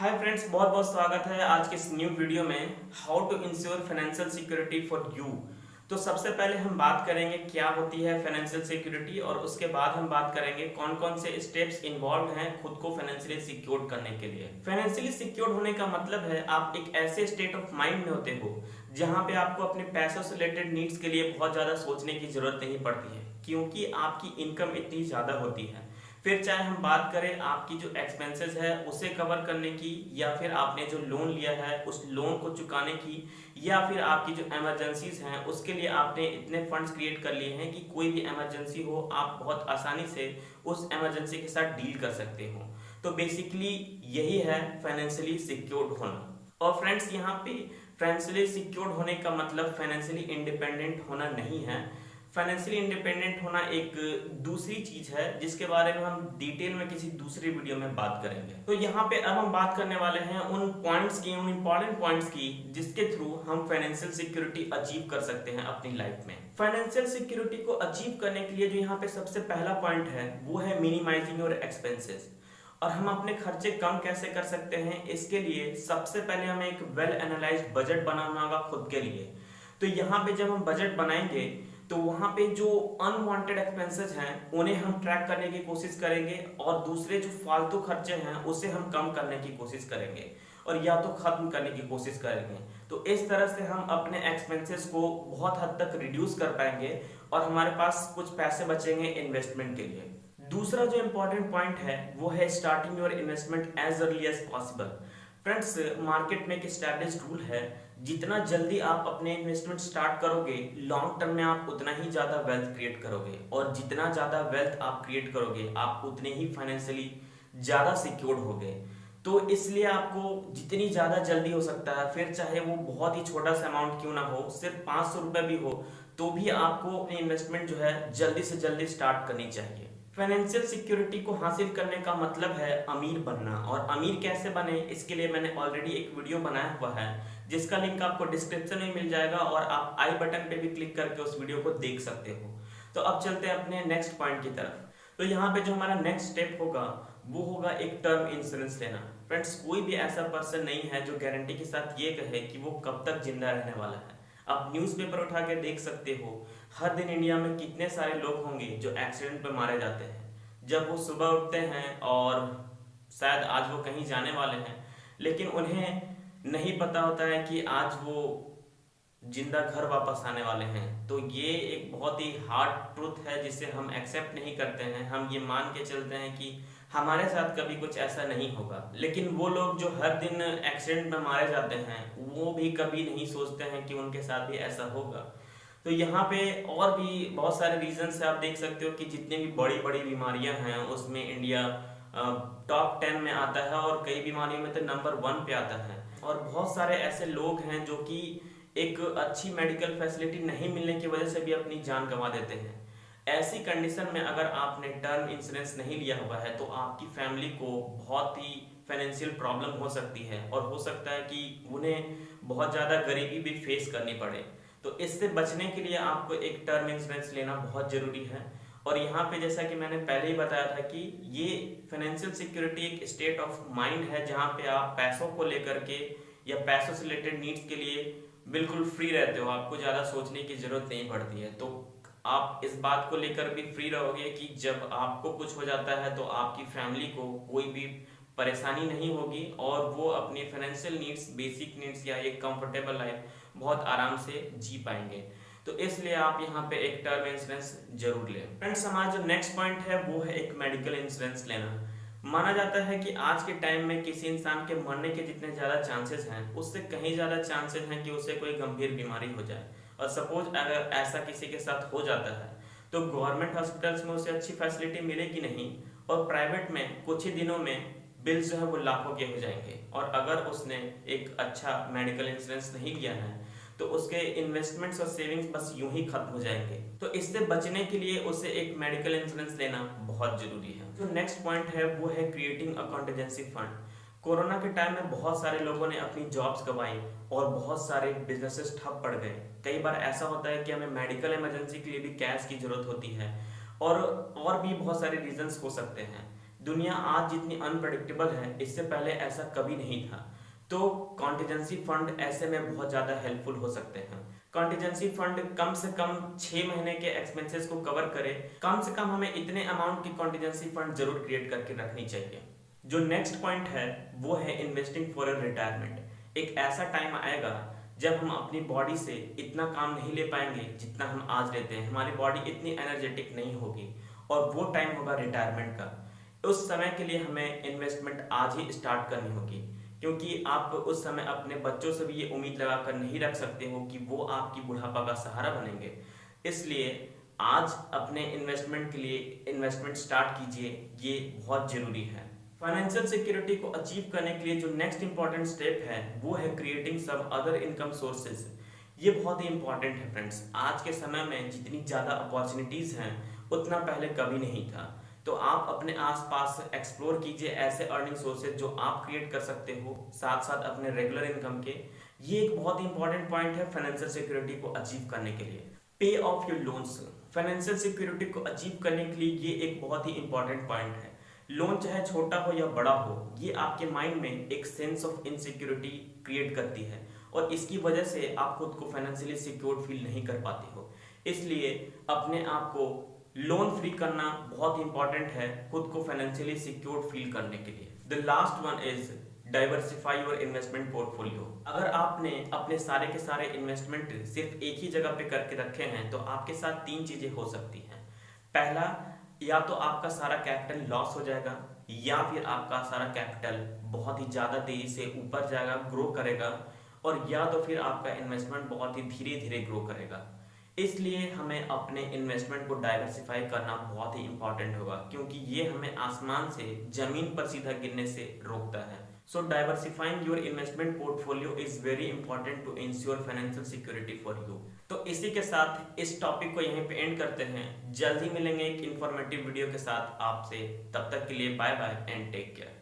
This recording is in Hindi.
हाय फ्रेंड्स, बहुत बहुत स्वागत है आज के इस न्यू वीडियो में how to ensure financial security for you. तो सबसे पहले हम बात करेंगे क्या होती है फाइनेंशियल सिक्योरिटी, और उसके बाद हम बात करेंगे कौन कौन से स्टेप्स इन्वॉल्व हैं खुद को फाइनेंशियली सिक्योर करने के लिए। फाइनेंशियली सिक्योर होने का मतलब है आप एक ऐसे स्टेट ऑफ माइंड में होते हो जहां पे आपको अपने पैसों से रिलेटेड नीड्स के लिए बहुत ज्यादा सोचने की जरूरत नहीं पड़ती है, क्योंकि आपकी इनकम इतनी ज्यादा होती है। फिर चाहे हम बात करें आपकी जो एक्सपेंसेस है उसे कवर करने की, या फिर आपने जो लोन लिया है उस लोन को चुकाने की, या फिर आपकी जो इमरजेंसीज हैं उसके लिए आपने इतने फंड्स क्रिएट कर लिए हैं कि कोई भी इमरजेंसी हो आप बहुत आसानी से उस इमरजेंसी के साथ डील कर सकते हो। तो बेसिकली यही है फाइनेंशियली सिक्योर्ड होना। और फ्रेंड्स, यहाँ पे फाइनेंशियली सिक्योर्ड होने का मतलब फाइनेंशियली इंडिपेंडेंट होना नहीं है। फाइनेंशियली इंडिपेंडेंट होना एक दूसरी चीज है जिसके बारे में हम डिटेल में किसी दूसरी वीडियो में बात करेंगे। तो यहाँ पे अब हम बात करने वाले हैं उन पॉइंट्स की, उन इंपॉर्टेंट पॉइंट्स की जिसके थ्रू हम फाइनेंशियल सिक्योरिटी अचीव कर सकते हैं अपनी लाइफ में। फाइनेंशियल सिक्योरिटी को अचीव करने के लिए जो यहाँ पे सबसे पहला पॉइंट है वो है मिनिमाइजिंग योर एक्सपेंसेस। और हम अपने खर्चे कम कैसे कर सकते हैं, इसके लिए सबसे पहले हमें एक वेल एनालाइज्ड बजट बनाना होगा खुद के लिए। तो यहाँ पे जब हम बजट बनाएंगे तो वहां पे जो अनवांटेड एक्सपेंसेस हैं उन्हें हम ट्रैक करने की कोशिश करेंगे, और दूसरे जो फालतू खर्चे हैं उसे हम कम करने की कोशिश करेंगे और या तो खत्म करने की कोशिश करेंगे। तो इस तरह से हम अपने एक्सपेंसेस को बहुत हद तक रिड्यूस कर पाएंगे और हमारे पास कुछ पैसे बचेंगे इन्वेस्टमेंट के लिए। दूसरा जो इंपॉर्टेंट पॉइंट है वो है starting your investment as early as possible. Friends, market में एक एस्टैब्लिश्ड रूल है, जितना जल्दी आप अपने इन्वेस्टमेंट स्टार्ट करोगे लॉन्ग टर्म में आप उतना ही ज्यादा वेल्थ क्रिएट करोगे, और जितना ज्यादा वेल्थ आप क्रिएट करोगे आप उतने ही फाइनेंशियली ज्यादा सिक्योर्ड होगे। तो इसलिए आपको जितनी ज्यादा जल्दी हो सकता है, फिर चाहे वो बहुत ही छोटा सा अमाउंट क्यों ना हो, सिर्फ 500 रुपए भी हो, तो भी आपको अपनी इन्वेस्टमेंट जो है जल्दी से जल्दी स्टार्ट करनी चाहिए। फाइनेंशियल सिक्योरिटी को हासिल करने का मतलब है अमीर बनना, और अमीर कैसे बने इसके लिए मैंने ऑलरेडी एक वीडियो बनाया हुआ है जिसका लिंक आपको डिस्क्रिप्शन में मिल जाएगा, और आप आई बटन पे भी क्लिक करके उस वीडियो को देख सकते हो। तो अब चलते हैं अपने नेक्स्ट पॉइंट की तरफ। तो यहाँ पे जो हमारा नेक्स्ट स्टेप होगा वो होगा एक टर्म इंश्योरेंस लेना। फ्रेंड्स, कोई भी ऐसा पर्सन नहीं है जो गारंटी के साथ ये कहे कि वो कब तक जिंदा रहने वाला है। आप न्यूज़पेपर उठा के देख सकते हो, हर दिन इंडिया में कितने सारे लोग होंगे जो एक्सीडेंट में मारे जाते हैं जब वो सुबह उठते हैं और शायद आज वो कहीं जाने वाले हैं, लेकिन उन्हें नहीं पता होता है कि आज वो जिंदा घर वापस आने वाले हैं। तो ये एक बहुत ही हार्ड ट्रूथ है जिसे हम एक्सेप्ट नहीं करते हैं। हम ये मान के चलते हैं कि हमारे साथ कभी कुछ ऐसा नहीं होगा, लेकिन वो लोग जो हर दिन एक्सीडेंट में मारे जाते हैं वो भी कभी नहीं सोचते हैं कि उनके साथ भी ऐसा होगा। तो यहाँ पे और भी बहुत सारे रीजंस है, आप देख सकते हो कि जितनी भी बड़ी बड़ी बीमारियां हैं उसमें इंडिया टॉप 10 में आता है, और कई बीमारियों में तो नंबर 1 पे आता है। और बहुत सारे ऐसे लोग हैं जो कि एक अच्छी मेडिकल फैसिलिटी नहीं मिलने की वजह से भी अपनी जान गंवा देते हैं। ऐसी कंडीशन में अगर आपने टर्म इंश्योरेंस नहीं लिया हुआ है तो आपकी फैमिली को बहुत ही फाइनेंशियल प्रॉब्लम हो सकती है, और हो सकता है कि उन्हें बहुत ज़्यादा गरीबी भी फेस करनी पड़े। तो इससे बचने के लिए आपको एक टर्म इंश्योरेंस लेना बहुत ज़रूरी है। और यहाँ पे जैसा कि मैंने पहले ही बताया था कि ये फाइनेंशियल सिक्योरिटी एक स्टेट ऑफ माइंड है जहाँ पे आप पैसों को लेकर के या पैसों से रिलेटेड नीड्स के लिए बिल्कुल फ्री रहते हो, आपको ज़्यादा सोचने की जरूरत नहीं पड़ती है। तो आप इस बात को लेकर भी फ्री रहोगे कि जब आपको कुछ हो जाता है तो आपकी फैमिली को कोई भी परेशानी नहीं होगी, और वो अपनी फाइनेंशियल नीड्स, बेसिक नीड्स या एक कंफर्टेबल लाइफ बहुत आराम से जी पाएंगे। तो इसलिए आप यहाँ पे एक टर्म इंश्योरेंस जरूर लें। फ्रेंड्स, हमारा जो नेक्स्ट पॉइंट है वो है एक मेडिकल इंश्योरेंस लेना। माना जाता है कि आज के टाइम में किसी इंसान के मरने के जितने ज़्यादा चांसेस हैं उससे कहीं ज़्यादा चांसेस हैं कि उसे कोई गंभीर बीमारी हो जाए। और सपोज अगर ऐसा किसी के साथ हो जाता है तो गवर्नमेंट हॉस्पिटल्स में उसे अच्छी फैसिलिटी मिलेगी नहीं, और प्राइवेट में कुछ ही दिनों में बिल्स जो है वो लाखों के हो जाएंगे। और अगर उसने एक अच्छा मेडिकल इंश्योरेंस नहीं लिया है तो उसके इन्वेस्टमेंट्स और सेविंग्स बस यूं ही खत्म हो जाएंगे। तो इससे बचने के लिए उसे एक मेडिकल इंश्योरेंस लेना बहुत जरूरी है। जो नेक्स्ट पॉइंट है वो है creating a contingency fund. Corona के टाइम में बहुत सारे लोगों ने अपनी जॉब्स गंवाई और बहुत सारे बिजनेसेस ठप पड़ गए। कई बार ऐसा होता है कि हमें मेडिकल इमरजेंसी के लिए भी कैश की जरूरत होती है, और भी बहुत सारे रीजंस हो सकते हैं। दुनिया आज जितनी अनप्रडिक्टेबल है, इससे पहले ऐसा कभी नहीं था। तो कॉन्टिजेंसी फंड ऐसे में बहुत ज़्यादा हेल्पफुल हो सकते हैं। कॉन्टिजेंसी फंड कम से कम 6 महीने के एक्सपेंसेस को कवर करे। कम से कम हमें इतने अमाउंट की कॉन्टिजेंसी फंड जरूर क्रिएट करके रखनी चाहिए। जो नेक्स्ट पॉइंट है वो है इन्वेस्टिंग फॉर रिटायरमेंट। एक ऐसा टाइम आएगा जब हम अपनी बॉडी से इतना काम नहीं ले पाएंगे जितना हम आज लेते हैं। हमारी बॉडी इतनी एनर्जेटिक नहीं होगी और वो टाइम होगा रिटायरमेंट का। उस समय के लिए हमें इन्वेस्टमेंट आज ही स्टार्ट करनी होगी, क्योंकि आप उस समय अपने बच्चों से भी ये उम्मीद लगा कर नहीं रख सकते हो कि वो आपकी बुढ़ापा का सहारा बनेंगे। इसलिए आज अपने इन्वेस्टमेंट के लिए इन्वेस्टमेंट स्टार्ट कीजिए, ये बहुत जरूरी है। फाइनेंशियल सिक्योरिटी को अचीव करने के लिए जो नेक्स्ट इंपॉर्टेंट स्टेप है वो है creating some other income sources. ये बहुत ही इंपॉर्टेंट है फ्रेंड्स। आज के समय में जितनी ज़्यादा अपॉर्चुनिटीज़ हैं उतना पहले कभी नहीं था। तो आप अपने आसपास एक्सप्लोर कीजिए ऐसे अर्निंग सोर्सेज जो आप क्रिएट कर सकते हो साथ साथ अपने रेगुलर इनकम के। ये एक बहुत ही इंपॉर्टेंट पॉइंट है फाइनेंशियल सिक्योरिटी को अचीव करने के लिए। पे of your loans. Financial security को अचीव करने के लिए ये एक बहुत ही इंपॉर्टेंट पॉइंट है। लोन चाहे छोटा हो या बड़ा हो, ये आपके माइंड में एक सेंस ऑफ इनसिक्योरिटी क्रिएट करती है और इसकी वजह से आप खुद को फाइनेंशियली सिक्योर फील नहीं कर पाते हो। इसलिए अपने आप को लोन फ्री करना बहुत इंपॉर्टेंट है खुद को फाइनेंशियली सिक्योर फील करने के लिए। The last one is diversify your investment portfolio. अगर आपने अपने सारे के सारे इन्वेस्टमेंट सिर्फ एक ही जगह पे करके रखे हैं तो आपके साथ 3 चीजें हो सकती हैं। पहला, या तो आपका सारा कैपिटल लॉस हो जाएगा या फिर आपका सारा कैपिटल बहुत ही ज़्यादा तेजी से ऊपर जाएगा, ग्रो करेगा, और या तो फिर आपका इन्वेस्टमेंट बहुत ही धीरे धीरे ग्रो करेगा। इसलिए हमें अपने इन्वेस्टमेंट को डाइवर्सिफाई करना बहुत ही इंपॉर्टेंट होगा, क्योंकि ये हमें आसमान से जमीन पर सीधा गिरने से रोकता है। So diversifying your investment portfolio is very important to ensure financial security for you. तो इसी के साथ इस टॉपिक को यहीं पे एंड करते हैं। जल्द ही मिलेंगे एक इंफॉर्मेटिव वीडियो के साथ आपसे। तब तक के लिए bye bye and take care.